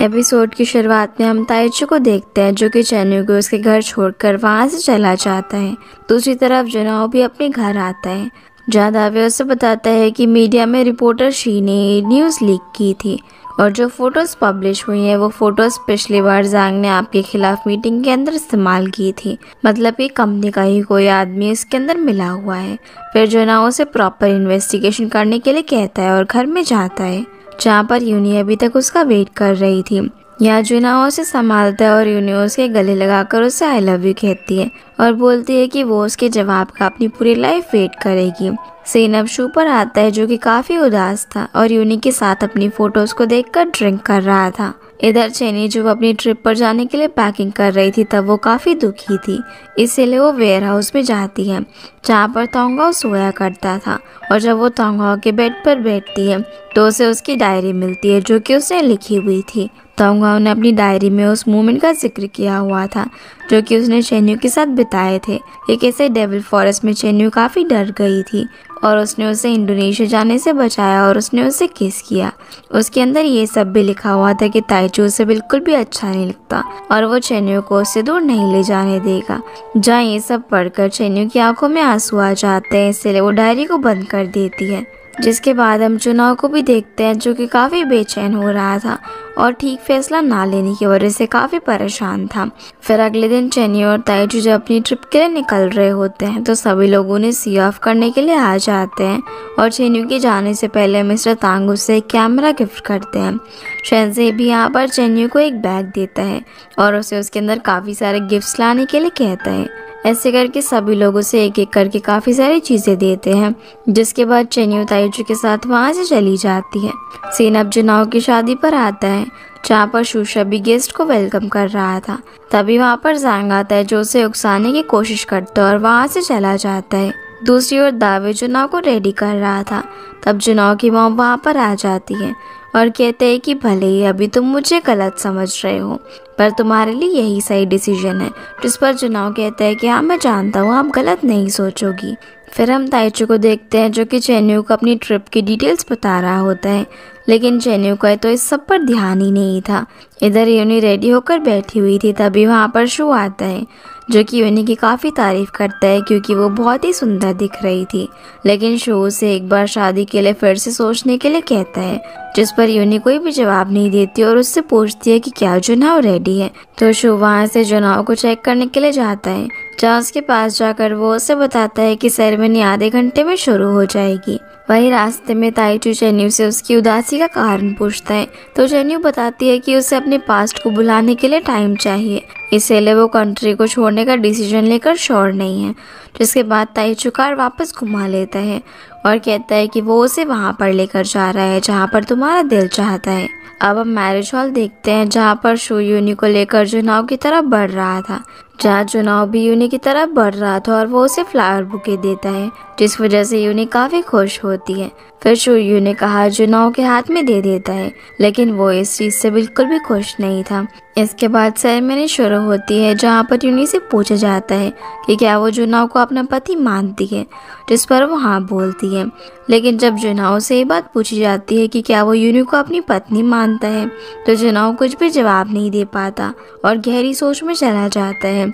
Episode की शुरुआत में हम ताइचू को देखते हैं जो कि चेन्नू को उसके घर छोड़कर वहां से चला जाता है। दूसरी तरफ जुनाओ भी अपने घर आता है जहाँ दावे उसे बताता है कि मीडिया में रिपोर्टर शी ने न्यूज़ लीक की थी और जो फोटोज पब्लिश हुई हैं वो फोटोज पिछली बार जांग ने आपके खिलाफ मीटिंग के अंदर इस्तेमाल की थी। मतलब कि कंपनी का ही कोई आदमी इसके अंदर मिला हुआ है। फिर जुनाओ उसे प्रॉपर इन्वेस्टिगेशन करने के लिए कहता है और घर में जाता है जहाँ पर यूनी अभी तक उसका वेट कर रही थी। यहाँ जुनाओ उसे संभालता है और यूनी उसके गले लगाकर उसे आई लव यू कहती है और बोलती है कि वो उसके जवाब का अपनी पूरी लाइफ वेट करेगी। सीन अब शू पर आता है जो कि काफी उदास था और यूनी के साथ अपनी फोटोज को देखकर ड्रिंक कर रहा था। इधर चेनी जो अपनी ट्रिप पर जाने के लिए पैकिंग कर रही थी तब वो काफी दुखी थी, इसीलिए वो वेयर हाउस में जाती है जहाँ पर तोंगाओ सोया करता था। और जब वो तोंगाओ के बेड पर बैठती है तो उसे उसकी डायरी मिलती है जो कि उसने लिखी हुई थी। तोंगाओ ने अपनी डायरी में उस मोमेंट का जिक्र किया हुआ था जो कि उसने चेन्यू के साथ बिताए थे कि कैसे डेविल फॉरेस्ट में चेन्यू काफ़ी डर गई थी और उसने उसे इंडोनेशिया जाने से बचाया और उसने उसे किस किया। उसके अंदर ये सब भी लिखा हुआ था कि ताइचू उसे बिल्कुल भी अच्छा नहीं लगता और वो चेन्यू को उससे दूर नहीं ले जाने देगा। जहाँ ये सब पढ़कर चेन्यू की आंखों में आंसू आ जाते हैं, इसलिए वो डायरी को बंद कर देती है। जिसके बाद हम जुनाओ को भी देखते हैं जो कि काफ़ी बेचैन हो रहा था और ठीक फैसला ना लेने की वजह से काफ़ी परेशान था। फिर अगले दिन चेन्यू और ताइचू जब अपनी ट्रिप के लिए निकल रहे होते हैं तो सभी लोगों ने सी ऑफ करने के लिए आ जाते हैं और चेन्यू के जाने से पहले मिस्टर तांग उसे एक कैमरा गिफ्ट करते हैं। शेंजे भी यहाँ पर चेन्यू को एक बैग देता है और उसे उसके अंदर काफ़ी सारे गिफ्ट्स लाने के लिए कहता है। ऐसे करके सभी लोग उसे एक एक करके काफ़ी सारी चीज़ें देते हैं। जिसके बाद चेन्यू ताइचू के साथ वहाँ से चली जाती है। सीन अब जुनाओ की शादी पर आता है जहाँ पर शूशा भी गेस्ट को वेलकम कर रहा था। तभी वहाँ पर जांग आता है जो उसे उकसाने की कोशिश करता है और वहाँ से चला जाता है। दूसरी ओर दावे जुनाओ को रेडी कर रहा था। तब जुनाओ की मॉम वहाँ पर आ जाती है और कहते हैं कि भले ही अभी तुम मुझे गलत समझ रहे हो पर तुम्हारे लिए यही सही डिसीजन है। जिस पर जुनाओ कहता है कि हाँ मैं जानता हूँ आप गलत नहीं सोचोगी। फिर हम ताइचू को देखते हैं जो कि चेन्यू को अपनी ट्रिप की डिटेल्स बता रहा होता है, लेकिन चेन्यू का तो इस सब पर ध्यान ही नहीं था। इधर यूनी रेडी होकर बैठी हुई थी तभी वहाँ पर शू आता है जो कि यूनी की काफ़ी तारीफ करता है क्योंकि वो बहुत ही सुंदर दिख रही थी। लेकिन शू उसे एक बार शादी के लिए फिर से सोचने के लिए कहता है जिस पर यूनी कोई भी जवाब नहीं देती और उससे पूछती है कि क्या जुनाओ रेडी है। तो शू वहाँ से जुनाओ को चेक करने के लिए जाता है जहाँ उसके पास जाकर वो उसे बताता है कि सेरेमनी आधे घंटे में शुरू हो जाएगी। वही रास्ते में ताइचू चेन्यू से उसकी उदासी का कारण पूछता है तो चेन्यू बताती है कि उसे अपने पास्ट को भुलाने के लिए टाइम चाहिए, इसीलिए वो कंट्री को छोड़ने का डिसीजन लेकर श्योर नहीं है। जिसके बाद ताइचू कार वापस घुमा लेता है और कहता है कि वो उसे वहाँ पर लेकर जा रहा है जहाँ पर तुम्हारा दिल चाहता है। अब हम मैरिज हॉल देखते हैं जहाँ पर शू यूनी को लेकर जुनाओ की तरफ बढ़ रहा था, जहाँ जुनाओ भी यूनी की तरफ बढ़ रहा था और वो उसे फ्लावर बुके देता है जिस वजह से यूनी काफ़ी खुश होती है। फिर शू यूनी कहा जुनाओ के हाथ में दे देता है, लेकिन वो इस चीज़ से बिल्कुल भी खुश नहीं था। इसके बाद सेरेमनी शुरू होती है जहाँ पर यूनी से पूछा जाता है कि क्या वो जुनाओ को अपना पति मानती है, जिस पर वो हाँ बोलती है। लेकिन जब जुनाओ से ये बात पूछी जाती है कि क्या वो यूनी को अपनी पत्नी मानता है तो जुनाओ कुछ भी जवाब नहीं दे पाता और गहरी सोच में चला जाता है,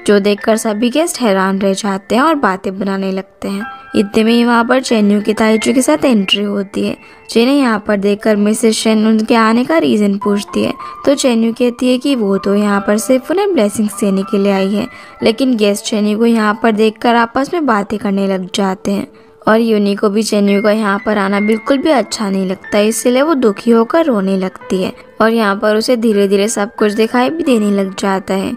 जो देखकर सभी गेस्ट हैरान रह जाते हैं और बातें बनाने लगते हैं। इतने में ही वहाँ पर चेन्यू की ताइचू के साथ एंट्री होती है, जिन्हें यहाँ पर देखकर मिसेस शेन उनके आने का रीज़न पूछती है तो चेन्यू कहती है कि वो तो यहाँ पर सिर्फ उन्हें ब्लेसिंग्स देने के लिए आई है। लेकिन गेस्ट चेन्यू को यहाँ पर देखकर आपस में बातें करने लग जाते हैं और यूनी को भी चेन्यू का यहाँ पर आना बिल्कुल भी अच्छा नहीं लगता, इसलिए वो दुखी होकर रोने लगती है और यहाँ पर उसे धीरे धीरे सब कुछ दिखाई भी देने लग जाता है।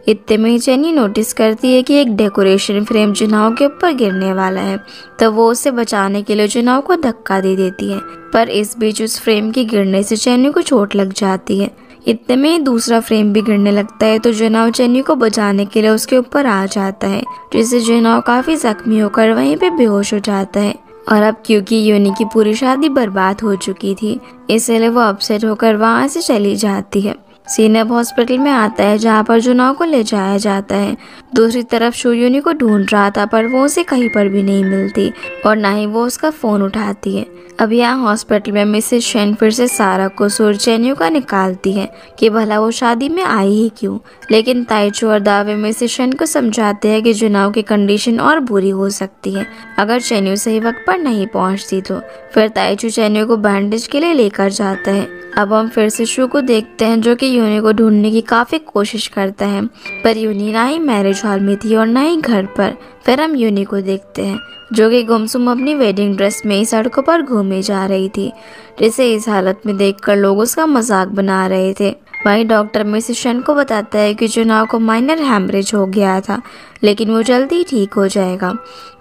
इतने में ही चेन्नी नोटिस करती है कि एक डेकोरेशन फ्रेम जुनाओ के ऊपर गिरने वाला है, तो वो उसे बचाने के लिए जुनाओ को धक्का दे देती है। पर इस बीच उस फ्रेम के गिरने से चेन्नी को चोट लग जाती है। इतने में ही दूसरा फ्रेम भी गिरने लगता है तो जुनाओ चेन्नी को बचाने के लिए उसके ऊपर आ जाता है, जिससे जुनाओ काफी जख्मी होकर वहीं पे बेहोश हो जाता है। और अब क्योंकि यूनी की पूरी शादी बर्बाद हो चुकी थी, इसलिए वो अपसेट होकर वहाँ से चली जाती है। सीनब हॉस्पिटल में आता है जहाँ पर जुनाव को ले जाया जाता है। दूसरी तरफ शू यूनी को ढूंढ रहा था पर वो उसे कहीं पर भी नहीं मिलती और ना ही वो उसका फ़ोन उठाती है। अब यहाँ हॉस्पिटल में मिसेस शेन फिर से सारा कसूर चेन्यू का निकालती है कि भला वो शादी में आई ही क्यों, लेकिन ताइचू और दावे मिसेस शेन को समझाते हैं कि जुनाव की कंडीशन और बुरी हो सकती है अगर चेन्यू सही वक्त पर नहीं पहुँचती तो। फिर ताइचू चेन्यू को बैंडेज के लिए लेकर जाता है। अब हम फिर से शू को देखते हैं जो कि यूनी को ढूंढने की काफ़ी कोशिश करता है, पर यूनी ना ही मैरिज हॉल में थी और ना ही घर पर। फिर हम यूनी को देखते हैं जो कि गुमसुम अपनी वेडिंग ड्रेस में ही सड़कों पर घूमे जा रही थी, जिसे इस हालत में देखकर लोग उसका मजाक बना रहे थे। वहीं डॉक्टर मिसेस शेन को बताता है कि जुनाव को माइनर हैमरेज हो गया था लेकिन वो जल्दी ठीक हो जाएगा,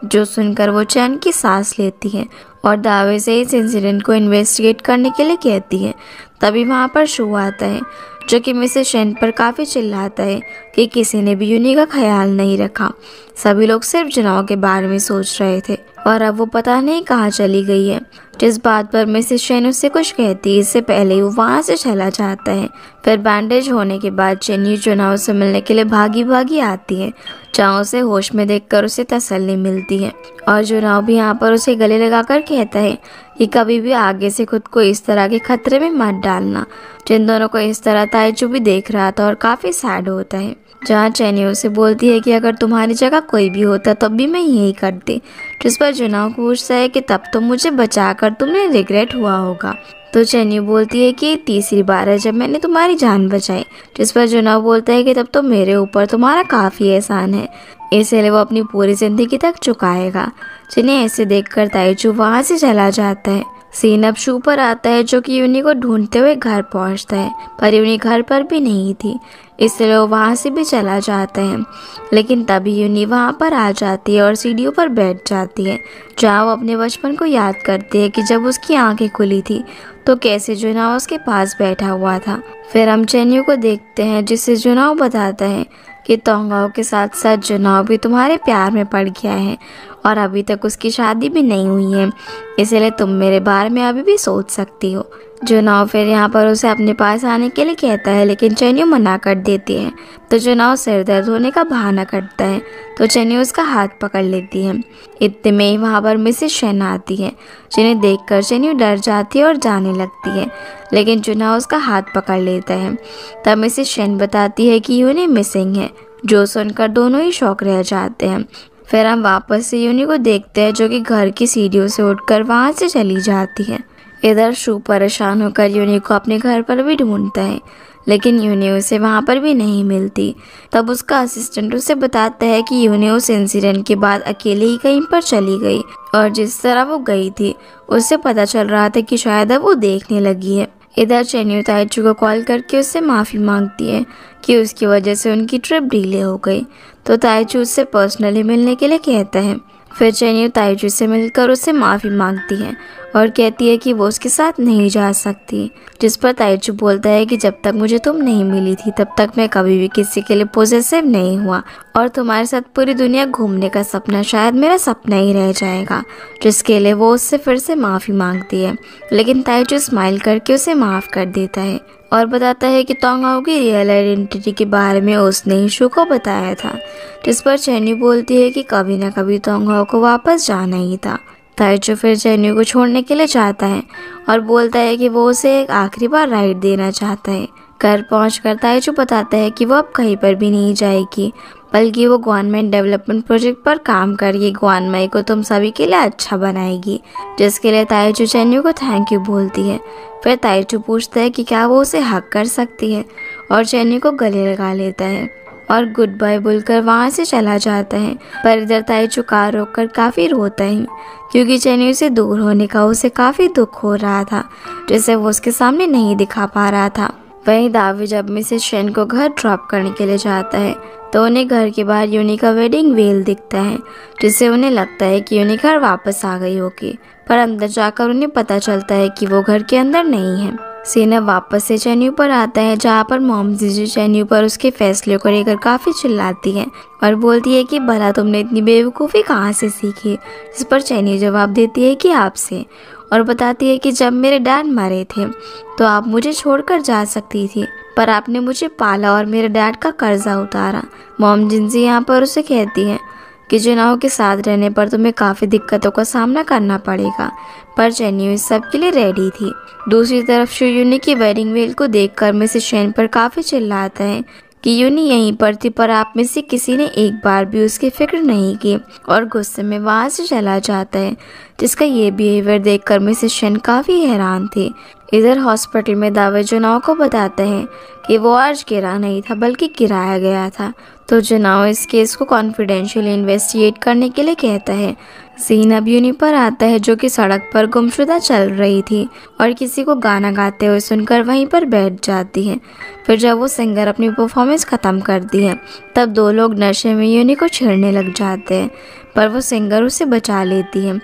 जो सुनकर वो चैन की सांस लेती है और दावे से इस इंसिडेंट को इन्वेस्टिगेट करने के लिए कहती है। तभी वहाँ पर शू आता है जो कि मिसेस शेन पर काफ़ी चिल्लाता है कि किसी ने भी यूनी का ख्याल नहीं रखा, सभी लोग सिर्फ जुनाव के बारे में सोच रहे थे और अब वो पता नहीं कहाँ चली गई है। जिस बात पर मिसेस शेन उससे कुछ कहती है इससे पहले ही वो वहाँ से चला जाता है। फिर बैंडेज होने के बाद चेन्यू जुनाव से मिलने के लिए भागी भागी आती है, जहाँ उसे होश में देखकर उसे तसल्ली मिलती है और जुनाव भी यहाँ पर उसे गले लगाकर कहता है कि कभी भी आगे से खुद को इस तरह के खतरे में मत डालना। जिन दोनों को इस तरह ताइचू भी देख रहा था और काफ़ी सैड होता है, जहाँ चेन्यू उसे बोलती है कि अगर तुम्हारी जगह कोई भी होता तब भी मैं यही करती। जिस पर जुनाव पूछता है कि तब तो मुझे बचाकर तुमने रिग्रेट हुआ होगा। तो चेन्यू बोलती है कि तीसरी बार है जब मैंने तुम्हारी जान बचाई। जिस पर जुनाव बोलता है कि तब तो मेरे ऊपर तुम्हारा काफ़ी एहसान है, इसलिए वो अपनी पूरी जिंदगी तक चुकाएगा। जिन्हें ऐसे देखकर ताइचू वहाँ से चला जाता है। सीन अब शू पर आता है जो कि यूनी को ढूंढते हुए घर पहुँचता है, पर यूनी घर पर भी नहीं थी, इसलिए वो वहाँ से भी चला जाता है। लेकिन तभी यूनी वहाँ पर आ जाती है और सीढ़ियों पर बैठ जाती है, जहाँ वो अपने बचपन को याद करती है कि जब उसकी आंखें खुली थी तो कैसे जुनाव उसके पास बैठा हुआ था। फिर हम चेन्यू को देखते हैं जिससे जुनाव बताता है कि तोंगाओ के साथ साथ जुनाव भी तुम्हारे प्यार में पड़ गया है और अभी तक उसकी शादी भी नहीं हुई है, इसलिए तुम मेरे बारे में अभी भी सोच सकती हो। जुनाव फिर यहाँ पर उसे अपने पास आने के लिए कहता है लेकिन चेन्यू मना कर देती है। तो जुनाव सिर दर्द होने का बहाना करता है तो चेन्यू उसका हाथ पकड़ लेती है। इतने में ही वहाँ पर मिसेस शेन आती है, जिन्हें देखकर चेन्यू डर जाती है और जाने लगती है, लेकिन जुनाव उसका हाथ पकड़ लेता है। तब मिसेस शेन बताती है कि यूनी मिसिंग है, जो सुनकर दोनों ही शौक रह जाते हैं। फिर हम वापस से यूनी को देखते हैं जो कि घर की सीढ़ियों से उठकर वहाँ से चली जाती है। इधर शू परेशान होकर यूनी को अपने घर पर भी ढूंढता है, लेकिन यूनी उसे वहाँ पर भी नहीं मिलती। तब उसका असिस्टेंट उसे बताता है कि यूनी उस इंसिडेंट के बाद अकेले ही कहीं पर चली गई और जिस तरह वो गई थी उससे पता चल रहा था कि शायद अब वो देखने लगी है। इधर चेन्यू ताइचू को कॉल करके उससे माफ़ी मांगती है कि उसकी वजह से उनकी ट्रिप डिले हो गई, तो ताइचू उससे पर्सनली मिलने के लिए कहता है। फिर चेन्यू ताइचू से मिलकर उससे माफ़ी मांगती है और कहती है कि वो उसके साथ नहीं जा सकती, जिस पर ताइचू बोलता है कि जब तक मुझे तुम नहीं मिली थी तब तक मैं कभी भी किसी के लिए पॉजिटिव नहीं हुआ और तुम्हारे साथ पूरी दुनिया घूमने का सपना शायद मेरा सपना ही रह जाएगा, जिसके लिए वो उससे फिर से माफ़ी मांगती है। लेकिन ताइचू स्माइल करके उसे माफ़ कर देता है और बताता है कि तोंगाओ की रियल आइडेंटिटी के बारे में उसने ही शू को बताया था, जिस पर चेन्यू बोलती है कि कभी ना कभी तोंगाओ को वापस जाना ही था। ताइचू फिर चेन्यू को छोड़ने के लिए जाता है और बोलता है कि वो उसे एक आखिरी बार राइड देना चाहता है। घर पहुंचकर ताइचू बताता है कि वो अब कहीं पर भी नहीं जाएगी, बल्कि वो गवर्नमेंट डेवलपमेंट प्रोजेक्ट पर काम करके ग्वानमई को तुम सभी के लिए अच्छा बनाएगी, जिसके लिए ताइचू चेन्यू को थैंक यू बोलती है। फिर ताइचू पूछता है कि क्या वो उसे हक कर सकती है और चेन्यू को गले लगा लेता है और गुड बाय बोलकर वहाँ से चला जाता है। पर इधर ताइचू कार रोककर काफ़ी रोता है क्योंकि चेन्यू से दूर होने का उसे काफ़ी दुख हो रहा था, जिसे वो उसके सामने नहीं दिखा पा रहा था। वहीं दावे जब मिसेस शेन को घर ड्रॉप करने के लिए जाता है तो उन्हें घर के बाहर यूनी का वेडिंग वेल दिखता है, जिससे उन्हें लगता है कि यूनी घर वापस आ गई होगी, पर अंदर जाकर उन्हें पता चलता है कि वो घर के अंदर नहीं है। सीनब वापस से चेन्यू पर आता है, जहाँ पर मॉम जीजू चेन्यू पर उसके फैसले को लेकर काफ़ी चिल्लाती है और बोलती है कि भला तुमने इतनी बेवकूफ़ी कहाँ से सीखी, जिस पर चेन्यू जवाब देती है कि आपसे, और बताती है कि जब मेरे डैड मरे थे तो आप मुझे छोड़कर जा सकती थी, पर आपने मुझे पाला और मेरे डैड का कर्जा उतारा। मॉम जिनसी यहाँ पर उसे कहती है कि जुनाओ के साथ रहने पर तुम्हें काफ़ी दिक्कतों का सामना करना पड़ेगा, पर चेन्यू इस सब के लिए रेडी थी। दूसरी तरफ शू यूनी की वेडिंग वेल को देखकर मिसेस शेन पर काफ़ी चिल्लाता है कि यूनी यहीं पर थी, पर आप में से किसी ने एक बार भी उसकी फिक्र नहीं की और गुस्से में वहाँ से चला जाता है, जिसका ये बिहेवियर देखकर मिसेस शेन काफ़ी हैरान थी। इधर हॉस्पिटल में दावे जुनाओ को बताते हैं कि वो आज गिरा नहीं था बल्कि गिराया गया था, तो जुनाओ इस केस को कॉन्फिडेंशियली इन्वेस्टिगेट करने के लिए कहता है। सीन अब यूनी पर आता है जो कि सड़क पर गुमशुदा चल रही थी और किसी को गाना गाते हुए सुनकर वहीं पर बैठ जाती है। फिर जब वो सिंगर अपनी परफॉर्मेंस ख़त्म करती है तब दो लोग नशे में यूनी को छेड़ने लग जाते हैं, पर वो सिंगर उसे बचा लेती है,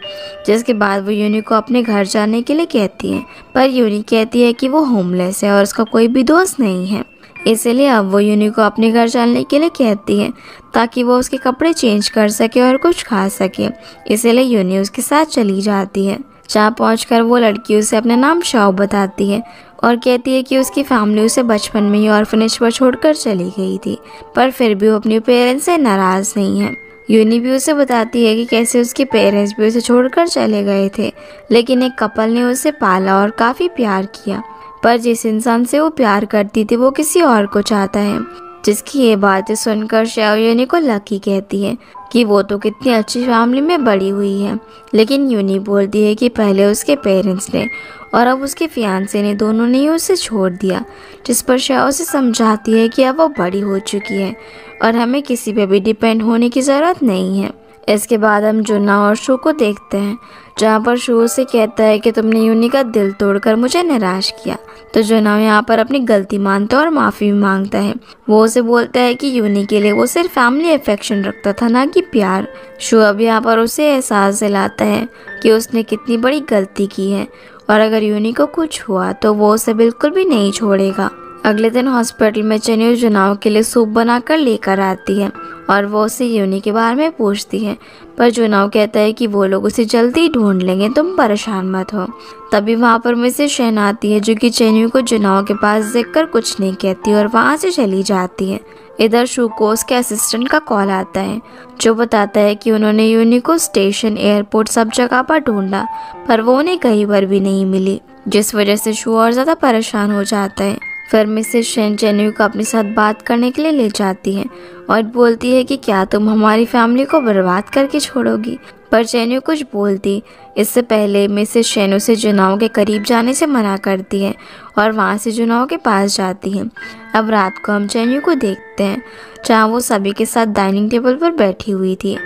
जिसके बाद वो यूनी को अपने घर जाने के लिए कहती है, पर यूनी कहती है कि वो होमलेस है और उसका कोई भी दोस्त नहीं है। इसलिए अब वो यूनी को अपने घर चलने के लिए कहती है ताकि वो उसके कपड़े चेंज कर सके और कुछ खा सके। इसलिए यूनी उसके साथ चली जाती है। जहाँ पहुंचकर वो लड़की उसे अपना नाम शाओ बताती है और कहती है कि उसकी फैमिली उसे बचपन में ही ऑर्फनेज पर छोड़कर चली गई थी, पर फिर भी वो अपने पेरेंट्स से नाराज़ नहीं है। यूनी भी उसे बताती है कि कैसे उसके पेरेंट्स भी उसे छोड़कर चले गए थे, लेकिन एक कपल ने उसे पाला और काफ़ी प्यार किया, पर जिस इंसान से वो प्यार करती थी वो किसी और को चाहता है। जिसकी ये बातें सुनकर शाओ यूनी को लकी कहती है कि वो तो कितनी अच्छी फैमिली में बड़ी हुई है, लेकिन यूनी बोलती है कि पहले उसके पेरेंट्स ने और अब उसके फियांसे ने दोनों ने ही उसे छोड़ दिया, जिस पर शाओ उसे समझाती है कि अब वो बड़ी हो चुकी है और हमें किसी पे भी डिपेंड होने की ज़रूरत नहीं है। इसके बाद हम जुन्ना और शू को देखते हैं, जहाँ पर शू से कहता है कि तुमने यूनी का दिल तोड़कर मुझे निराश किया। तो जुन्ना यहाँ पर अपनी गलती मानता है और माफ़ी भी मांगता है। वो उसे बोलता है कि यूनी के लिए वो सिर्फ फैमिली अफेक्शन रखता था, ना कि प्यार। शू अब यहाँ पर उसे एहसास दिलाता है कि उसने कितनी बड़ी गलती की है और अगर यूनी को कुछ हुआ तो वो उसे बिल्कुल भी नहीं छोड़ेगा। अगले दिन हॉस्पिटल में चेन्यू जुनाओ के लिए सूप बनाकर लेकर आती है और वो उसे यूनी के बारे में पूछती है, पर जुनाओ कहता है कि वो लोग उसे जल्दी ढूंढ लेंगे, तुम परेशान मत हो। तभी वहाँ पर मिसेस शेन आती है जो कि चेन्यू को जुनाओ के पास देखकर कुछ नहीं कहती और वहाँ से चली जाती है। इधर शू को उसके असिस्टेंट का कॉल आता है जो बताता है कि उन्होंने यूनी को स्टेशन, एयरपोर्ट सब जगह पर ढूंढा, पर वो उन्हें कहीं पर भी नहीं मिली, जिस वजह से शू और ज़्यादा परेशान हो जाता है। फिर मिसेस शेन चेन्यू को अपने साथ बात करने के लिए ले जाती है और बोलती है कि क्या तुम हमारी फैमिली को बर्बाद करके छोड़ोगी, पर चेन्यू कुछ बोलती इससे पहले मिसेस शेन उसे जुनाओ के करीब जाने से मना करती है और वहाँ से जुनाओ के पास जाती है। अब रात को हम चेन्यू को देखते हैं जहाँ वो सभी के साथ डाइनिंग टेबल पर बैठी हुई थी,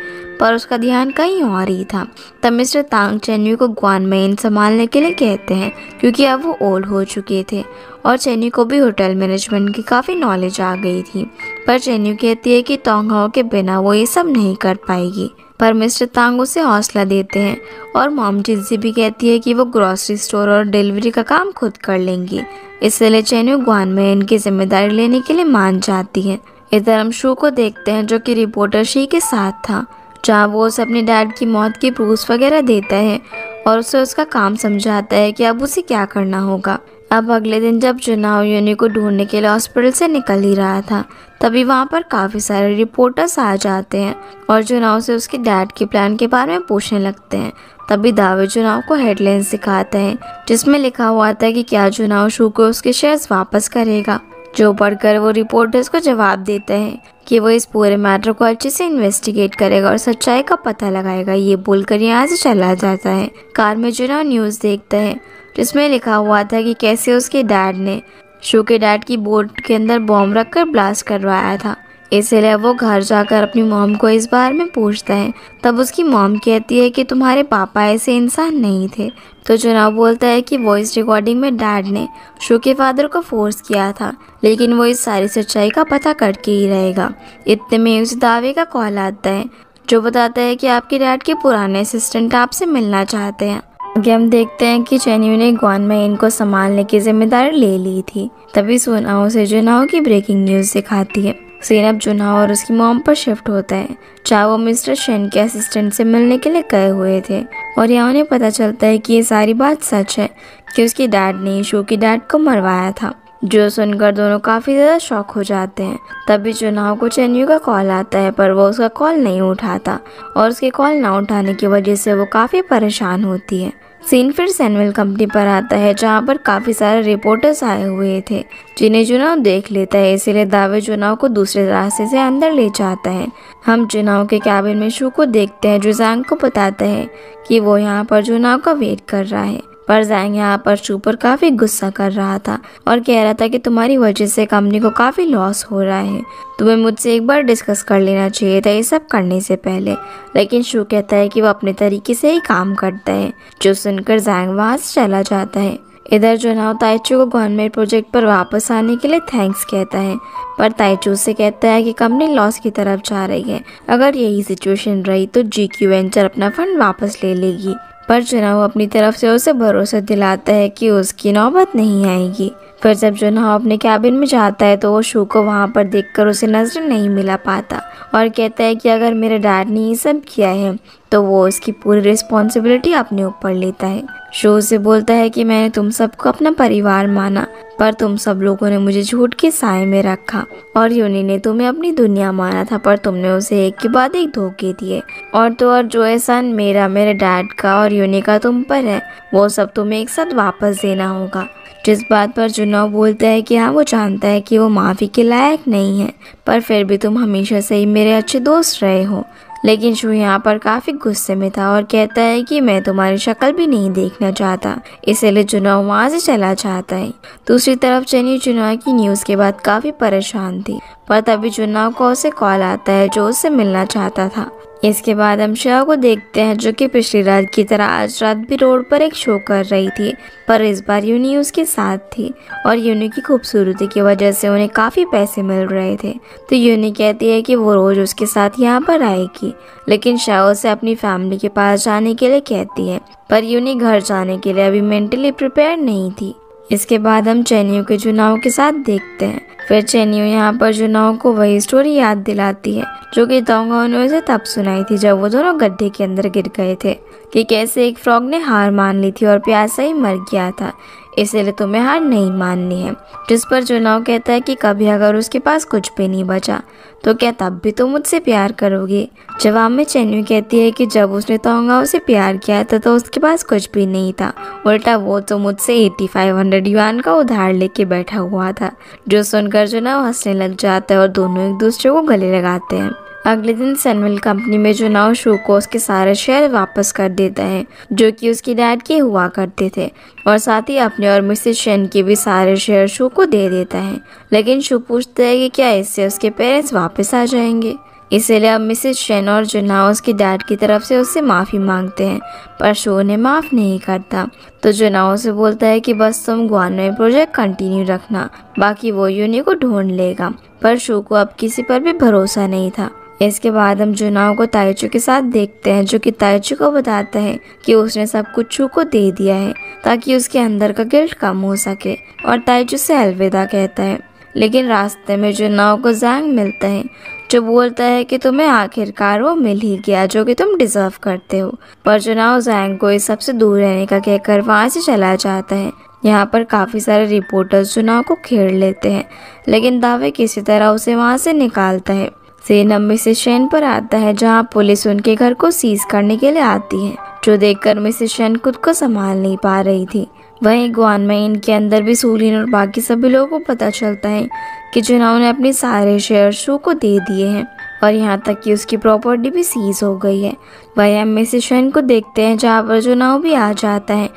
पर उसका ध्यान कहीं और ही था। तब मिस्टर तांग चेन्यू को ग्वानमेन संभालने के लिए कहते हैं क्योंकि अब वो ओल्ड हो चुके थे और चेन्यू को भी होटल मैनेजमेंट की काफ़ी नॉलेज आ गई थी, पर चेन्यू कहती है कि तोंगहाओ के बिना वो ये सब नहीं कर पाएगी। पर मिस्टर तांग उसे हौसला देते हैं और मॉम जिनसी भी कहती है कि वो ग्रॉसरी स्टोर और डिलीवरी का काम खुद कर लेंगी। इसलिए चेन्यू ग्वानमेन की जिम्मेदारी लेने के लिए मान जाती है। इधर हम शू को देखते हैं जो कि रिपोर्टर शी के साथ था, जहाँ वो उसे अपने डैड की मौत की प्रूफ वगैरह देता है और उसे उसका काम समझाता है कि अब उसे क्या करना होगा। अब अगले दिन जब जुनाओ यूनी को ढूंढने के लिए हॉस्पिटल से निकल ही रहा था, तभी वहाँ पर काफ़ी सारे रिपोर्टर्स आ जाते हैं और जुनाओ से उसके डैड के प्लान के बारे में पूछने लगते हैं। तभी दावे जुनाओ को हेडलाइंस दिखाते हैं जिसमें लिखा हुआ था कि क्या जुनाओ शू को उसके शेयर्स वापस करेगा, जो पढ़कर वो रिपोर्टर्स को जवाब देता है कि वो इस पूरे मैटर को अच्छे से इन्वेस्टिगेट करेगा और सच्चाई का पता लगाएगा। ये बोलकर यहाँ से चला जाता है। कार में जुनाओ न्यूज़ देखता है जिसमें लिखा हुआ था कि कैसे उसके डैड ने शू के डैड की बोट के अंदर बॉम्ब रखकर ब्लास्ट करवाया था। इसलिए वो घर जाकर अपनी मॉम को इस बारे में पूछता है। तब उसकी मॉम कहती है कि तुम्हारे पापा ऐसे इंसान नहीं थे। तो जुनाओ बोलता है कि वॉइस रिकॉर्डिंग में डैड ने शू के फादर को फोर्स किया था, लेकिन वो इस सारी सच्चाई का पता करके ही रहेगा। इतने में उस दावे का कॉल आता है जो बताता है कि आपके डैड के पुराने असिस्टेंट आपसे मिलना चाहते हैं। आगे हम देखते हैं कि चेन्यू ने ग्वानमेन को संभालने की जिम्मेदारी ले ली थी। तभी सुनाओ से जुनाओ की ब्रेकिंग न्यूज़ दिखाती है सीन अब जुनाओ और उसकी मॉम पर शिफ्ट होता है, जहाँ वो मिस्टर शेन के असिस्टेंट से मिलने के लिए गए हुए थे। और यहाँ उन्हें पता चलता है कि ये सारी बात सच है कि उसकी डैड ने शू की डैड को मरवाया था। जो सुनकर दोनों काफ़ी ज़्यादा शॉक हो जाते हैं। तभी जुनाओ को चेन्यू का कॉल आता है, पर वो उसका कॉल नहीं उठाता और उसके कॉल ना उठाने की वजह से वो काफ़ी परेशान होती है। सीन फिर सैमुअल कंपनी पर आता है, जहाँ पर काफ़ी सारे रिपोर्टर्स आए हुए थे, जिन्हें जुनाओ देख लेता है। इसीलिए दावे जुनाओ को दूसरे रास्ते से अंदर ले जाता है। हम जुनाओ के कैबिन में शू को देखते हैं, जो जैंग को बताता है कि वो यहाँ पर जुनाओ का वेट कर रहा है। पर जैंग यहाँ पर शू पर काफ़ी गुस्सा कर रहा था और कह रहा था कि तुम्हारी वजह से कंपनी को काफ़ी लॉस हो रहा है, तुम्हें मुझसे एक बार डिस्कस कर लेना चाहिए था ये सब करने से पहले। लेकिन शू कहता है कि वो अपने तरीके से ही काम करता है, जो सुनकर जैंग वहाँ से चला जाता है। इधर जुनाओ ताइचू को गवर्नमेंट प्रोजेक्ट पर वापस आने के लिए थैंक्स कहता है, पर ताइचू से कहता है कि कंपनी लॉस की तरफ जा रही है, अगर यही सिचुएशन रही तो GQ वेंचर अपना फंड वापस ले लेगी। पर जुनाओ अपनी तरफ से उसे भरोसा दिलाता है कि उसकी नौबत नहीं आएगी। फिर जब जुनाओ अपने कैबिन में जाता है तो वो शू को वहाँ पर देखकर उसे नजर नहीं मिला पाता और कहता है कि अगर मेरे डैड ने ये सब किया है तो वो उसकी पूरी रिस्पॉन्सिबिलिटी अपने ऊपर लेता है। शू से बोलता है कि मैंने तुम सबको अपना परिवार माना, पर तुम सब लोगों ने मुझे झूठ के साए में रखा और यूनी ने तुम्हें अपनी दुनिया माना था, पर तुमने उसे एक के बाद एक धोखे दिए। और तो और जो एहसान मेरा, मेरे डैड का और यूनी का तुम पर है, वो सब तुम्हें एक साथ वापस देना होगा। जिस बात पर जुनाओ बोलता है कि हाँ वो जानता है कि वो माफ़ी के लायक नहीं है, पर फिर भी तुम हमेशा से ही मेरे अच्छे दोस्त रहे हो। लेकिन शू यहाँ पर काफ़ी गुस्से में था और कहता है कि मैं तुम्हारी शक्ल भी नहीं देखना चाहता, इसीलिए जुनाओ वहाँ से चला जाता है। दूसरी तरफ चेन्यू जुनाओ की न्यूज़ के बाद काफ़ी परेशान थी, पर तभी जुनाओ को उसे कॉल आता है जो उससे मिलना चाहता था। इसके बाद हम श्या को देखते हैं, जो कि पिछली रात की तरह आज रात भी रोड पर एक शो कर रही थी, पर इस बार यूनी उसके साथ थी और यूनी की खूबसूरती की वजह से उन्हें काफ़ी पैसे मिल रहे थे। तो यूनी कहती है कि वो रोज़ उसके साथ यहाँ पर आएगी, लेकिन श्या उसे अपनी फैमिली के पास जाने के लिए कहती है, पर यूनी घर जाने के लिए अभी मेंटली प्रिपेयर नहीं थी। इसके बाद हम चेन्यू के जुनाओ के साथ देखते हैं। फिर चेन्यू यहाँ पर जुनाओ को वही स्टोरी याद दिलाती है जो कि तोंगा ने उसे तब सुनाई थी जब वो दोनों गड्ढे के अंदर गिर गए थे, कि कैसे एक फ्रॉग ने हार मान ली थी और प्यासा ही मर गया था, इसीलिए तुम्हें हार नहीं माननी है। जिस पर जुनाओ कहता है कि कभी अगर उसके पास कुछ भी नहीं बचा तो क्या तब भी तुम मुझसे प्यार करोगे। जवाब में चेन्यू कहती है कि जब उसने तोंगा से प्यार किया था तो उसके पास कुछ भी नहीं था, उल्टा वो तो मुझसे 8500 युआन का उधार लेके बैठा हुआ था। जो सुनकर जुनाओ हंसने लग जाता है और दोनों एक दूसरे को गले लगाते हैं। अगले दिन सैमुअल कंपनी में जुनाओ शू को उसके सारे शेयर वापस कर देता है जो कि उसकी डैड के हुआ करते थे, और साथ ही अपने और मिसेस शेन के भी सारे शेयर शू को दे देता है। लेकिन शू पूछता है कि क्या इससे उसके पेरेंट्स वापस आ जाएंगे। इसीलिए अब मिसेस शेन और जुनाओ उसकी डैड की तरफ से उससे माफ़ी मांगते हैं, पर शू उन्हें माफ़ नहीं करता। तो जुनाओ से बोलता है कि बस तुम गुआन में प्रोजेक्ट कंटिन्यू रखना, बाकी वो यूनी को ढूंढ लेगा। पर शू को अब किसी पर भी भरोसा नहीं था। इसके बाद हम जुनाओ को ताइचू के साथ देखते हैं, जो कि ताइचू को बताता है कि उसने सब कुछ शू को दे दिया है ताकि उसके अंदर का गिल्ट कम हो सके, और ताइचू से अलविदा कहता है। लेकिन रास्ते में जुनाओ को जैंग मिलता है, जो बोलता है कि तुम्हें आखिरकार वो मिल ही गया जो कि तुम डिजर्व करते हो। पर जुनाओ जैंग को इस सबसे दूर रहने का कहकर वहाँ से चला जाता है। यहाँ पर काफ़ी सारे रिपोर्टर्स जुनाओ को घेर लेते हैं, लेकिन दावे किसी तरह उसे वहाँ से निकालता है। सीन मिसेस शेन पर आता है, जहाँ पुलिस उनके घर को सीज करने के लिए आती है, जो देखकर मिसेस शेन खुद को संभाल नहीं पा रही थी। वहीं गुआन में इनके अंदर भी सूलिन और बाकी सभी लोगों को पता चलता है कि जुनाओ ने अपने सारे शेयर शू को दे दिए हैं, और यहाँ तक कि उसकी प्रॉपर्टी भी सीज हो गई है। वहीं हम मिसेस शेन को देखते हैं, जहाँ पर जुनाओ भी आ जाता है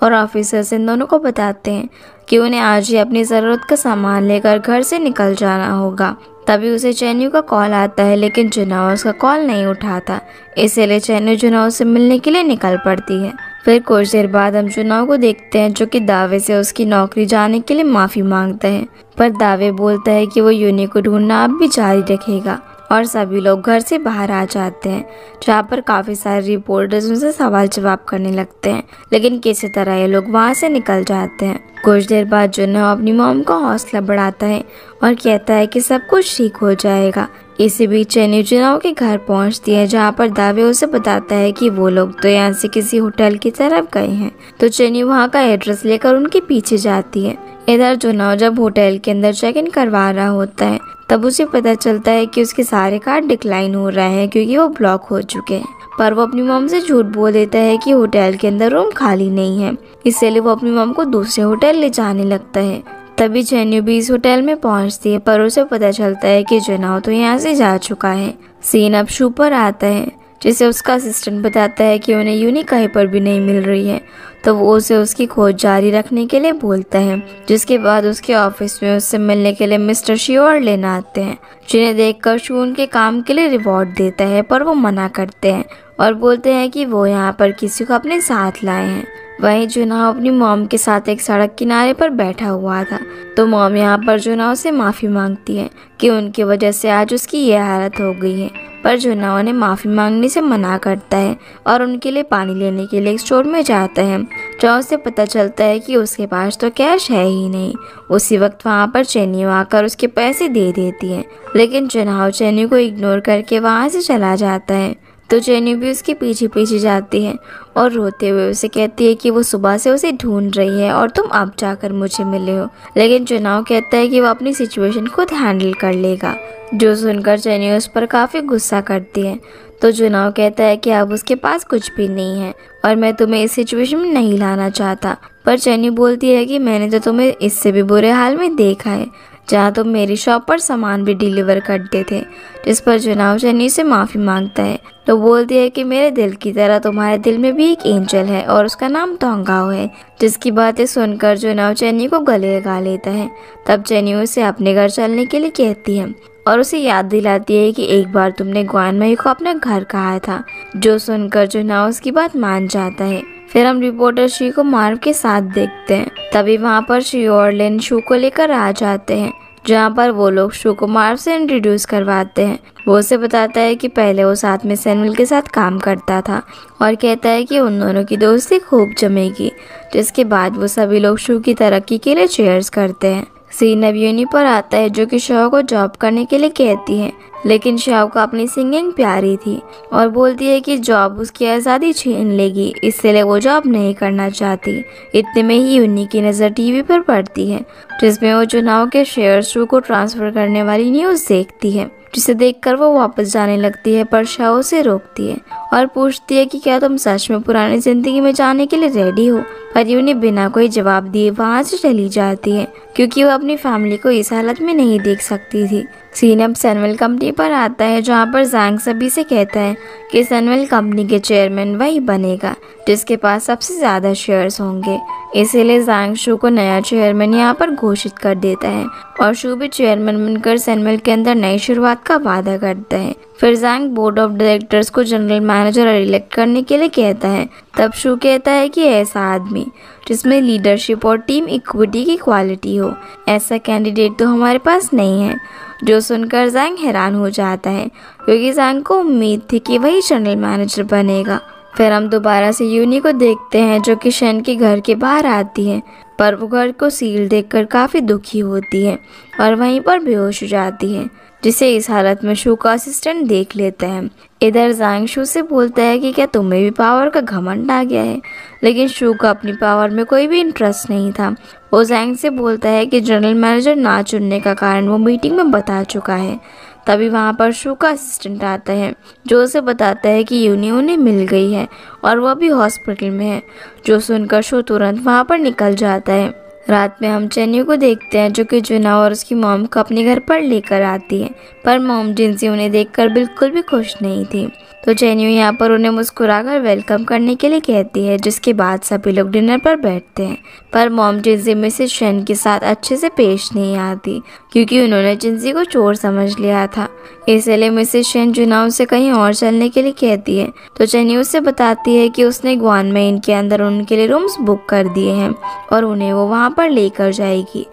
और ऑफिसर्स इन दोनों को बताते हैं कि उन्हें आज ही अपनी ज़रूरत का सामान लेकर घर से निकल जाना होगा। तभी उसे चेन्यू का कॉल आता है, लेकिन जुनाओ उसका कॉल नहीं उठाता, इसीलिए चेन्यू जुनाओ से मिलने के लिए निकल पड़ती है। फिर कुछ देर बाद हम जुनाओ को देखते हैं, जो कि दावे से उसकी नौकरी जाने के लिए माफ़ी मांगता है, पर दावे बोलता है कि वो यूनी को ढूंढना अब भी जारी रखेगा और सभी लोग घर से बाहर आ जाते हैं, जहाँ पर काफ़ी सारे रिपोर्टर्स उनसे सवाल जवाब करने लगते हैं, लेकिन किसी तरह ये लोग वहाँ से निकल जाते हैं। कुछ देर बाद जुन्हो अपनी मॉम का हौसला बढ़ाता है और कहता है कि सब कुछ ठीक हो जाएगा। इसी बीच चेन्नू जुन्हो के घर पहुंचती है, जहाँ पर दावे उसे बताता है कि वो लोग तो यहाँ से किसी होटल की तरफ गए हैं। तो चेन्नू वहाँ का एड्रेस लेकर उनके पीछे जाती है। इधर जुन्हो जब होटल के अंदर चेक इन करवा रहा होता है, तब उसे पता चलता है कि उसके सारे कार्ड डिक्लाइन हो रहे हैं क्योंकि वो ब्लॉक हो चुके हैं। पर वो अपनी मॉम से झूठ बोल देता है कि होटल के अंदर रूम खाली नहीं है, इसलिए वो अपनी मॉम को दूसरे होटल ले जाने लगता है। तभी चेन्नू भी इस होटल में पहुंचती है, पर उसे पता चलता है कि जुन्हो तो यहाँ से जा चुका है। सीन अब शू पर आता है, जिसे उसका असिस्टेंट बताता है कि उन्हें यूनी कहीं पर भी नहीं मिल रही है। तो वो उसे उसकी खोज जारी रखने के लिए बोलता है, जिसके बाद उसके ऑफिस में उससे मिलने के लिए मिस्टर श्योर लेना आते हैं, जिन्हें देखकर शू उनके काम के लिए रिवॉर्ड देता है, पर वो मना करते हैं और बोलते हैं कि वो यहाँ पर किसी को अपने साथ लाए हैं। वहीं जुन्हो अपनी मॉम के साथ एक सड़क किनारे पर बैठा हुआ था, तो मॉम यहाँ पर जुन्हो से माफ़ी मांगती है कि उनकी वजह से आज उसकी ये हालत हो गई है। पर जुन्हो उन्हें माफ़ी मांगने से मना करता है और उनके लिए पानी लेने के लिए एक स्टोर में जाता है, जहाँ उसे पता चलता है कि उसके पास तो कैश है ही नहीं। उसी वक्त वहाँ पर चेन्नू आकर उसके पैसे दे देती है, लेकिन जुन्हो चेन्नू को इग्नोर करके वहाँ से चला जाता है। तो चेन्नू भी उसके पीछे पीछे जाती है और रोते हुए उसे कहती है कि वो सुबह से उसे ढूंढ रही है और तुम अब जाकर मुझे मिले हो। लेकिन जुन्हो कहता है कि वो अपनी सिचुएशन खुद हैंडल कर लेगा, जो सुनकर चेन्नू उस पर काफ़ी गुस्सा करती है। तो जुन्हो कहता है कि अब उसके पास कुछ भी नहीं है और मैं तुम्हें इस सिचुएशन में नहीं लाना चाहता। पर चेन्नू बोलती है कि मैंने तो तुम्हें इससे भी बुरे हाल में देखा है, जहाँ तुम मेरी शॉप पर सामान भी डिलीवर करते थे। जिस पर जुन्हो चेन्नू से माफ़ी मांगता है, तो बोलती है कि मेरे दिल की तरह तुम्हारे दिल में भी एक एंजल है और उसका नाम तोंगाओ है। जिसकी बातें सुनकर जुन्हो चेन्नू को गले लगा लेता है। तब चेन्नू उसे अपने घर चलने के लिए कहती है और उसे याद दिलाती है कि एक बार तुमने ग्वानमई को अपना घर कहा था, जो सुनकर जुन्हो उसकी बात मान जाता है। फिर हम रिपोर्टर शी को मार्व के साथ देखते हैं। तभी वहाँ पर शी और लिन शू को लेकर आ जाते हैं, जहाँ पर वो लोग शू को मार्व से इंट्रोड्यूस करवाते हैं। वो उसे बताता है कि पहले वो साथ में सैमुअल के साथ काम करता था और कहता है कि उन दोनों की दोस्ती खूब जमेगी। जिसके बाद वो सभी लोग शू की तरक्की के लिए चीयर्स करते हैं। सीन अब यूनी पर आता है, जो कि शाओ को जॉब करने के लिए कहती है, लेकिन शाओ को अपनी सिंगिंग प्यारी थी और बोलती है कि जॉब उसकी आज़ादी छीन लेगी, इसलिए वो जॉब नहीं करना चाहती। इतने में ही यूनी की नज़र टीवी पर पड़ती है, जिसमें वो जुन्हो के शेयर्स शू को ट्रांसफ़र करने वाली न्यूज़ देखती है, जिसे देखकर वो वापस जाने लगती है। पर शाओ उसे रोकती है और पूछती है कि क्या तुम सच में पुरानी ज़िंदगी में जाने के लिए रेडी हो। पर यूनी बिना कोई जवाब दिए वहाँ से चली जाती है, क्योंकि वो अपनी फैमिली को इस हालत में नहीं देख सकती थी। सीन अब सैमुअल कंपनी पर आता है, जहाँ पर ज़ैंग सभी से कहता है कि सैमुअल कंपनी के चेयरमैन वही बनेगा जिसके पास सबसे ज़्यादा शेयर्स होंगे। इसीलिए ज़ैंग शू को नया चेयरमैन यहाँ पर घोषित कर देता है और शू भी चेयरमैन बनकर सैमुअल के अंदर नई शुरुआत का वादा करता है। फिर ज़ैंग बोर्ड ऑफ डायरेक्टर्स को जनरल मैनेजर इलेक्ट करने के लिए कहता है। तब शू कहता है कि ऐसा आदमी जिसमें लीडरशिप और टीम इक्विटी की क्वालिटी हो, ऐसा कैंडिडेट तो हमारे पास नहीं है। जो सुनकर ज़ैंग हैरान हो जाता है, क्योंकि ज़ैंग को उम्मीद थी कि वही जनरल मैनेजर बनेगा। फिर हम दोबारा से यूनी को देखते हैं, जो कि शन के घर के बाहर आती है, पर वो घर को सील देखकर काफ़ी दुखी होती है और वहीं पर बेहोश हो जाती है, जिसे इस हालत में शू का असिस्टेंट देख लेता है। इधर ज़ैंग शू से बोलता है कि क्या तुम्हें भी पावर का घमंड आ गया है, लेकिन शू का अपनी पावर में कोई भी इंटरेस्ट नहीं था। वो ज़ैंग से बोलता है कि जनरल मैनेजर ना चुनने का कारण वो मीटिंग में बता चुका है। तभी वहाँ पर शू का असिस्टेंट आता है, जो उसे बताता है कि यूनी उन्हें मिल गई है और वह भी हॉस्पिटल में है। जो सुनकर शू तुरंत वहाँ पर निकल जाता है। रात में हम चेन्नू को देखते हैं, जो कि जुन्हो और उसकी मॉम को अपने घर पर लेकर आती है, पर मॉम जिनसी उन्हें देखकर बिल्कुल भी खुश नहीं थी। तो चेन्नू यहाँ पर उन्हें मुस्कुराकर वेलकम करने के लिए कहती है, जिसके बाद सभी लोग डिनर पर बैठते हैं। पर मॉम जिनसी मिसेस शेन के साथ अच्छे से पेश नहीं आती क्योंकि उन्होंने जिनसी को चोर समझ लिया था। इसलिए मिसेस शेन जुनाओ से कहीं और चलने के लिए कहती है तो चेन्यू उसे बताती है कि उसने ग्वानमेइन के अंदर उनके लिए रूम्स बुक कर दिए हैं और उन्हें वो वहाँ पर लेकर जाएगी।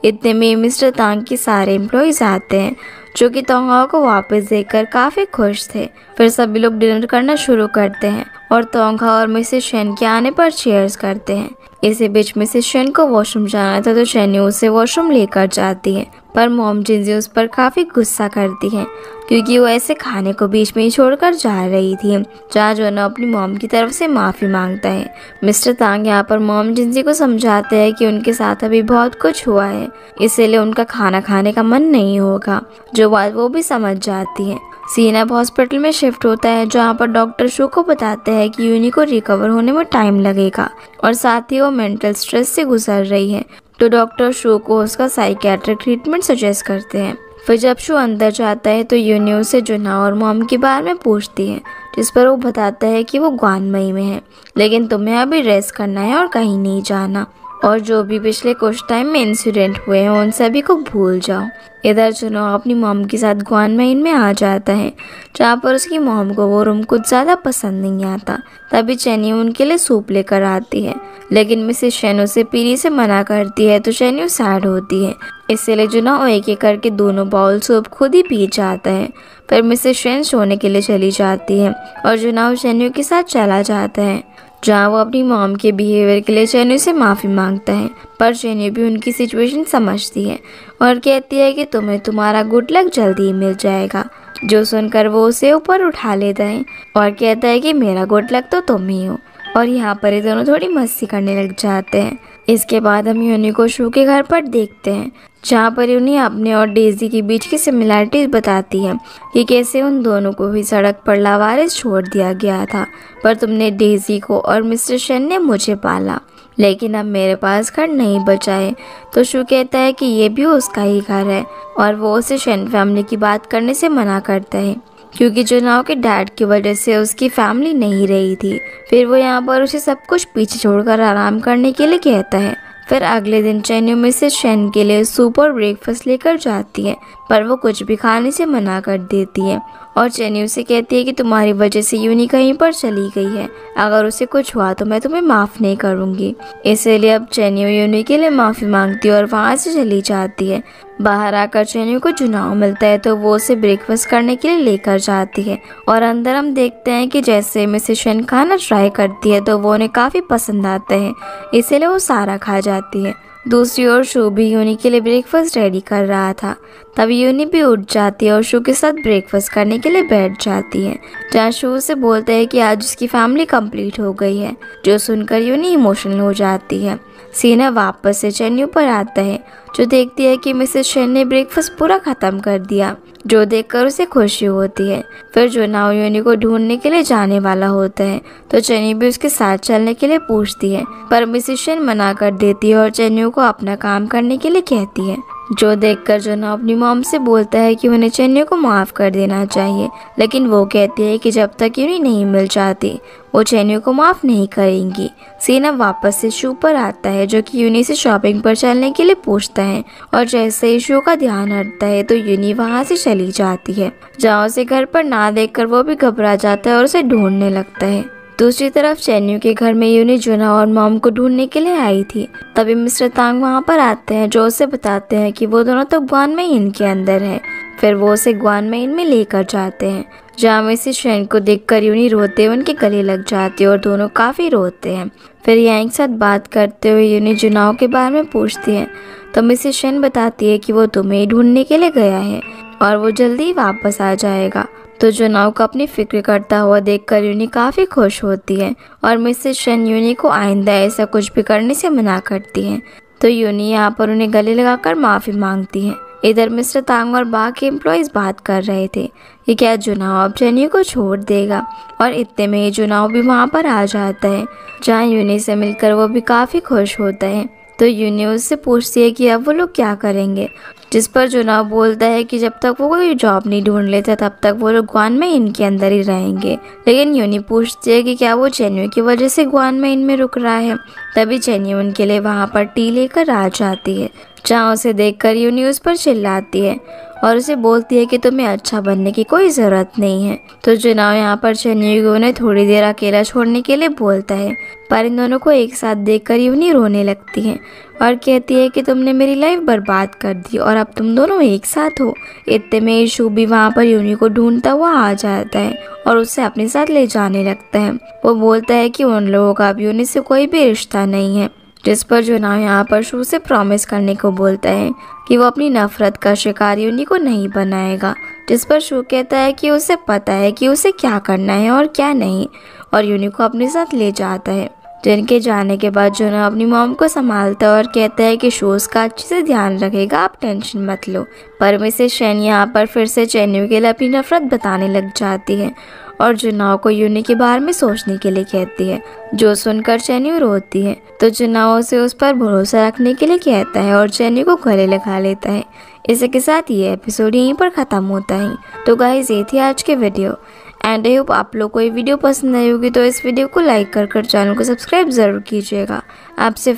इतने में मिस्टर तांग के सारे एम्प्लॉयज आते हैं जो कि तोंगाओ को वापस देखकर काफ़ी खुश थे। फिर सभी लोग डिनर करना शुरू करते हैं और तोंगा और मिसेस शेन के आने पर चीयर्स करते हैं। इसी बीच मिसेस शेन को वॉशरूम जाना था तो चेन्यू उसे वॉशरूम लेकर जाती है, पर मॉम जिनजी उस पर काफ़ी गुस्सा करती है क्योंकि वो ऐसे खाने को बीच में ही छोड़कर जा रही थी, जहाँ जोना अपनी मॉम की तरफ से माफ़ी मांगता है। मिस्टर तांग यहाँ पर मॉम जिनजी को समझाते हैं कि उनके साथ अभी बहुत कुछ हुआ है, इसीलिए उनका खाना खाने का मन नहीं होगा, जो बात वो भी समझ जाती है। सीन अब हॉस्पिटल में शिफ्ट होता है जहाँ पर डॉक्टर शू को बताते हैं कि यूनी को रिकवर होने में टाइम लगेगा और साथ ही वो मेंटल स्ट्रेस से गुजर रही है, तो डॉक्टर शू को उसका साइकियाट्रिक ट्रीटमेंट सजेस्ट करते हैं। फिर जब शू अंदर जाता है तो यूनी उसे जुना और मॉम के बारे में पूछती है, जिस पर वो बताता है कि वो ग्वानमई में है, लेकिन तुम्हें अभी रेस्ट करना है और कहीं नहीं जाना, और जो भी पिछले कुछ टाइम में इंसिडेंट हुए हैं उन सभी को भूल जाओ। इधर जुनो अपनी मॉम के साथ ग्वानमेइन में आ जाता है, जहाँ पर उसकी मॉम को वो रूम कुछ ज़्यादा पसंद नहीं आता। तभी चेन्यू उनके लिए सूप लेकर आती है, लेकिन मिसेस शेन उसे पीने से मना करती है तो चेन्यू सैड होती है। इसलिए जुनो एक एक करके दोनों बाउल सूप खुद ही पी जाता है। फिर मिसेस शेन सोने के लिए चली जाती है और जुनो चेन्यू के साथ चला जाता है, जहाँ वो अपनी मॉम के बिहेवियर के लिए चेन्यू से माफ़ी मांगता है, पर चेन्यू भी उनकी सिचुएशन समझती है और कहती है कि तुम्हें तुम्हारा गुड लक जल्दी ही मिल जाएगा। जो सुनकर वो उसे ऊपर उठा लेता है और कहता है कि मेरा गुड लक तो तुम ही हो, और यहाँ पर ये दोनों थोड़ी मस्ती करने लग जाते हैं। इसके बाद हम यूनी को शू के घर पर देखते हैं, जहाँ पर यूनी अपने और डेजी के बीच की सिमिलैरिटीज बताती है कि कैसे उन दोनों को भी सड़क पर लावारिस छोड़ दिया गया था, पर तुमने डेजी को और मिस्टर शेन ने मुझे पाला, लेकिन अब मेरे पास घर नहीं बचा है। तो शू कहता है कि ये भी उसका ही घर है और वो उसे शेन फैमिली की बात करने से मना करता है क्योंकि जुनाओ के डैड की वजह से उसकी फैमिली नहीं रही थी। फिर वो यहाँ पर उसे सब कुछ पीछे छोड़कर आराम करने के लिए कहता है। फिर अगले दिन चेन्यू मिसेस शेन के लिए सूप और ब्रेकफास्ट लेकर जाती है, पर वो कुछ भी खाने से मना कर देती है और चेन्यू से कहती है कि तुम्हारी वजह से यूनी कहीं पर चली गई है, अगर उसे कुछ हुआ तो मैं तुम्हें माफ़ नहीं करूँगी। इसलिए अब चेन्यू यूनी के लिए माफ़ी मांगती है और वहाँ से चली जाती है। बाहर आकर चेन्यू को जुनाओ मिलता है तो वो उसे ब्रेकफास्ट करने के लिए लेकर जाती है और अंदर हम देखते हैं कि जैसे मिसेस शेन खाना ट्राई करती है तो वो उन्हें काफ़ी पसंद आता है, इसीलिए वो सारा खा जाती है। दूसरी ओर शू भी यूनी के लिए ब्रेकफास्ट रेडी कर रहा था, तभी यूनी भी उठ जाती है और शू के साथ ब्रेकफास्ट करने के लिए बैठ जाती है, जहाँ शू से बोलते हैं कि आज उसकी फैमिली कंप्लीट हो गई है, जो सुनकर यूनी इमोशनल हो जाती है। सीना वापस से चेन्यू पर आता है, जो देखती है कि मिसेस शेन ने ब्रेकफास्ट पूरा ख़त्म कर दिया, जो देखकर उसे खुशी होती है। फिर जुनाओ यूनी को ढूंढने के लिए जाने वाला होता है तो चेन्यू भी उसके साथ चलने के लिए पूछती है, पर मिसेस शेन मना कर देती है और चेन्यू को अपना काम करने के लिए कहती है, जो देखकर जुनाओ अपनी मॉम से बोलता है कि उन्हें चेन्यू को माफ़ कर देना चाहिए, लेकिन वो कहती है कि जब तक यूनी नहीं मिल जाती वो चेन्यू को माफ़ नहीं करेंगी। सीना वापस से शू पर आता है, जो कि यूनी से शॉपिंग पर चलने के लिए पूछता है और जैसे ही शू का ध्यान हटता है तो यूनी वहाँ से चली जाती है, जहाँ उसे घर पर ना देखकर वो भी घबरा जाता है और उसे ढूंढने लगता है। दूसरी तरफ चेन्यू के घर में यूनी जुना और मॉम को ढूंढने के लिए आई थी, तभी मिस्टर तांग वहाँ पर आते हैं, जो उसे बताते हैं कि वो दोनों तो ग्वानमेइन के अंदर है। फिर वो उसे ग्वानमेइन में लेकर जाते हैं, जहाँ मिसेस शेन को देखकर यूनी रोते हुए उनके गले लग जाती है और दोनों काफ़ी रोते हैं। फिर यहाँ एक साथ बात करते हुए यूनी जुनाओ के बारे में पूछती है तो मिसेस शेन बताती है कि वो तुम्हें ढूंढने के लिए गया है और वो जल्दी ही वापस आ जाएगा। तो जुनाओ को अपनी फिक्र करता हुआ देखकर यूनी काफ़ी खुश होती है और मिसेस शेन यूनी को आइंदा ऐसा कुछ भी करने से मना करती है, तो यूनी यहाँ पर उन्हें गले लगाकर माफ़ी मांगती है। इधर मिस्टर तांग और बाकी एम्प्लॉयज़ बात कर रहे थे कि क्या जुनाओ अब चेन्यू को छोड़ देगा, और इतने में ही जुनाओ भी वहाँ पर आ जाता है, जहाँ यूनी से मिलकर वो भी काफ़ी खुश होता है। तो यूनी उससे पूछती है कि अब वो लोग क्या करेंगे, जिस पर जुनाव बोलता है कि जब तक वो कोई जॉब नहीं ढूंढ लेता तब तक वो लोग गुआनमेन इनके अंदर ही रहेंगे। लेकिन यूनी पूछती है कि क्या वो चेन्यू की वजह से गुआनमेन में रुक रहा है। तभी चेन्यू उनके लिए वहाँ पर टी लेकर आ जाती है, जहाँ उसे देखकर यूनी उस पर चिल्लाती है और उसे बोलती है कि तुम्हें अच्छा बनने की कोई ज़रूरत नहीं है। तो जुनाव यहाँ पर चेन्यू को उन्हें थोड़ी देर अकेला छोड़ने के लिए बोलता है, पर इन दोनों को एक साथ देखकर यूनी रोने लगती है और कहती है कि तुमने मेरी लाइफ बर्बाद कर दी और अब तुम दोनों एक साथ हो। इतने में ईशू भी वहाँ पर यूनी को ढूंढता हुआ आ जाता है और उसे अपने साथ ले जाने लगता है। वो बोलता है कि उन लोगों का अब यूनी से कोई भी रिश्ता नहीं है, जिस पर जुनाव यहाँ पर शू से प्रॉमिस करने को बोलता है कि वो अपनी नफरत का शिकार यूनी को नहीं बनाएगा। जिस पर शू कहता है कि उसे पता है कि उसे क्या करना है और क्या नहीं, और यूनी को अपने साथ ले जाता है। जिनके जाने के बाद जुनाव अपनी मॉम को संभालता है और कहता है कि शू उसका अच्छे से ध्यान रखेगा, आप टेंशन मत लो। पर मिसेस शेन यहाँ पर फिर से चेन्यू के लिए अपनी नफरत बताने लग जाती है और जुनाव को यूनी के बारे में सोचने के लिए कहती है, जो सुनकर चेन्यू रोती है। तो जुनाव उसे उस पर भरोसा रखने के लिए कहता है और चेन्यू को गले लगा लेता है। इसी के साथ ये एपिसोड यहीं पर ख़त्म होता है। तो गाइस, ये थी आज के वीडियो एंड आई होप आप लोग को ये वीडियो पसंद आई होगी। तो इस वीडियो को लाइक कर चैनल को सब्सक्राइब ज़रूर कीजिएगा। आपसे